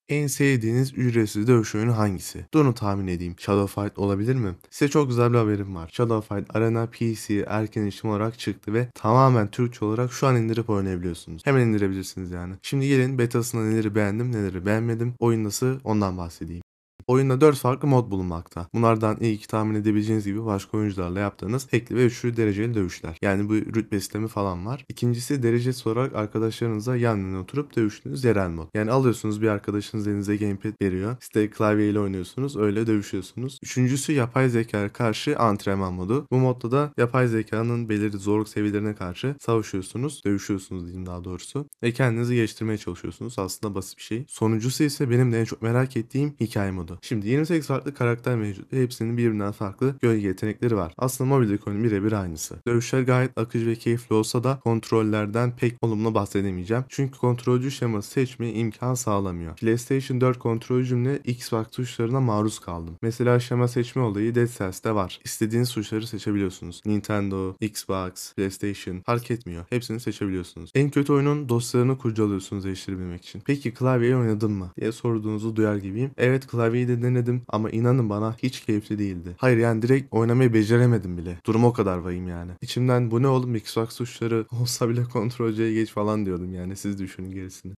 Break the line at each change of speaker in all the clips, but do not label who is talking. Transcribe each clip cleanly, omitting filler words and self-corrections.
En sevdiğiniz ücretsiz dövüş oyunu hangisi? Durun tahmin edeyim. Shadow Fight olabilir mi? Size çok güzel bir haberim var. Shadow Fight Arena PC'ye erken erişim olarak çıktı ve tamamen Türkçe olarak şu an indirip oynayabiliyorsunuz. Hemen indirebilirsiniz yani. Şimdi gelin betasında neleri beğendim, neleri beğenmedim. Oyun nasıl ondan bahsedeyim. Oyunda 4 farklı mod bulunmakta. Bunlardan ilk tahmin edebileceğiniz gibi başka oyuncularla yaptığınız tekli ve üçlü dereceli dövüşler. Yani bu rütbe sistemi falan var. İkincisi derecesi olarak arkadaşlarınızla yan yana oturup dövüştüğünüz yerel mod. Yani alıyorsunuz bir arkadaşınız elinize gamepad veriyor. İşte klavyeyle oynuyorsunuz. Öyle dövüşüyorsunuz. Üçüncüsü yapay zekaya karşı antrenman modu. Bu modda da yapay zekanın belirli zorluk seviyelerine karşı savaşıyorsunuz. Dövüşüyorsunuz diyeyim daha doğrusu. Ve kendinizi geliştirmeye çalışıyorsunuz. Aslında basit bir şey. Sonuncusu ise benim de en çok merak ettiğim hikaye modu. Şimdi 28 farklı karakter mevcut ve hepsinin birbirinden farklı gölge yetenekleri var. Aslında mobildeki oyunun birebir aynısı. Dövüşler gayet akıcı ve keyifli olsa da kontrollerden pek olumlu bahsedemeyeceğim. Çünkü kontrolcü şeması seçmeye imkan sağlamıyor. PlayStation 4 kontrolcümle Xbox tuşlarına maruz kaldım. Mesela şema seçme olayı Dead Cells'te var. İstediğiniz tuşları seçebiliyorsunuz. Nintendo, Xbox, PlayStation fark etmiyor. Hepsini seçebiliyorsunuz. En kötü oyunun dosyalarını kurcalıyorsunuz değiştirebilmek için. Peki klavyeyi oynadın mı diye sorduğunuzu duyar gibiyim. Evet, klavyeyi de denedim ama inanın bana hiç keyifli değildi. Hayır, yani direkt oynamayı beceremedim bile. Durum o kadar vahim yani. İçimden bu ne oğlum, Xbox tuşları olsa bile kontrolcüye geç falan diyordum, yani siz düşünün gerisini.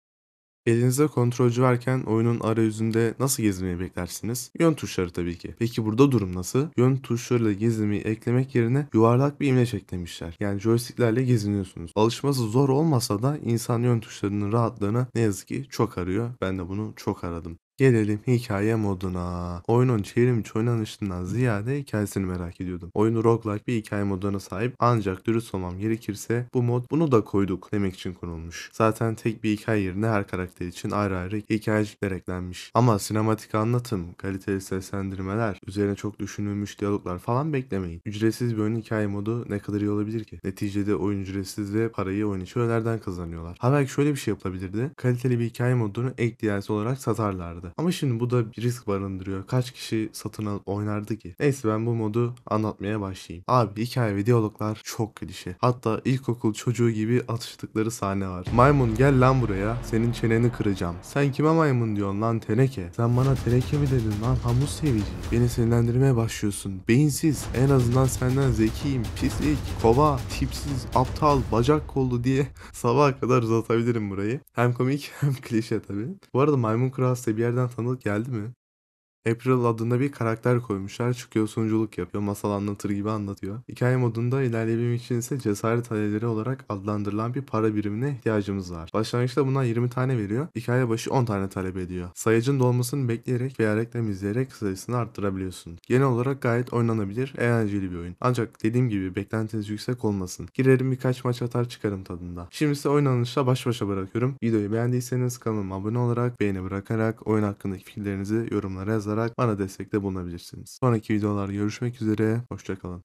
Elinizde kontrolcü varken oyunun arayüzünde nasıl gezmeyi beklersiniz? Yön tuşları tabii ki. Peki burada durum nasıl? Yön tuşlarıyla gezmeyi eklemek yerine yuvarlak bir imleç eklemişler. Yani joysticklerle geziniyorsunuz. Alışması zor olmasa da insan yön tuşlarının rahatlığını ne yazık ki çok arıyor. Ben de bunu çok aradım. Gelelim hikaye moduna. Oyunun çevrimiçi oynanışından ziyade hikayesini merak ediyordum. Oyun roguelike bir hikaye moduna sahip, ancak dürüst olmam gerekirse bu mod bunu da koyduk demek için konulmuş. Zaten tek bir hikaye yerine her karakter için ayrı ayrı hikayecikler eklenmiş. Ama sinematik anlatım, kaliteli seslendirmeler, üzerine çok düşünülmüş diyaloglar falan beklemeyin. Ücretsiz bir oyun hikaye modu ne kadar iyi olabilir ki? Neticede oyun ücretsiz ve parayı oyun içi öğelerden kazanıyorlar. Ha, belki şöyle bir şey yapılabilirdi. Kaliteli bir hikaye modunu ek DLC olarak satarlardı. Ama şimdi bu da bir risk barındırıyor. Kaç kişi satın alıp oynardı ki? Neyse, ben bu modu anlatmaya başlayayım. Abi, hikaye ve diyaloglar çok klişe. Hatta ilkokul çocuğu gibi atıştıkları sahne var. Maymun gel lan buraya. Senin çeneni kıracağım. Sen kime maymun diyorsun lan, teneke? Sen bana teneke mi dedin lan, hamur sevici? Beni sinirlendirmeye başlıyorsun. Beyinsiz. En azından senden zekiyim. Pislik, kova, tipsiz, aptal, bacak kollu diye sabaha kadar uzatabilirim burayı. Hem komik hem klişe tabii. Bu arada Maymun Kral size bir yerden tanıdık geldi mi? April adında bir karakter koymuşlar. Çıkıyor, sunuculuk yapıyor. Masal anlatır gibi anlatıyor. Hikaye modunda ilerleyebilmek için ise cesaret taleleri olarak adlandırılan bir para birimine ihtiyacımız var. Başlangıçta bundan 20 tane veriyor. Hikaye başı 10 tane talep ediyor. Sayıcın dolmasını bekleyerek veya reklam izleyerek sayısını arttırabiliyorsun. Genel olarak gayet oynanabilir, eğlenceli bir oyun. Ancak dediğim gibi beklentiniz yüksek olmasın. Girerim, birkaç maç atar çıkarım tadında. Şimdi ise oynanışla baş başa bırakıyorum. Videoyu beğendiyseniz kanalıma abone olarak, beğeni bırakarak, oyun hakkındaki fikirlerinizi yorumlara yazarak bana destekte bulunabilirsiniz. Sonraki videolarda görüşmek üzere. Hoşçakalın.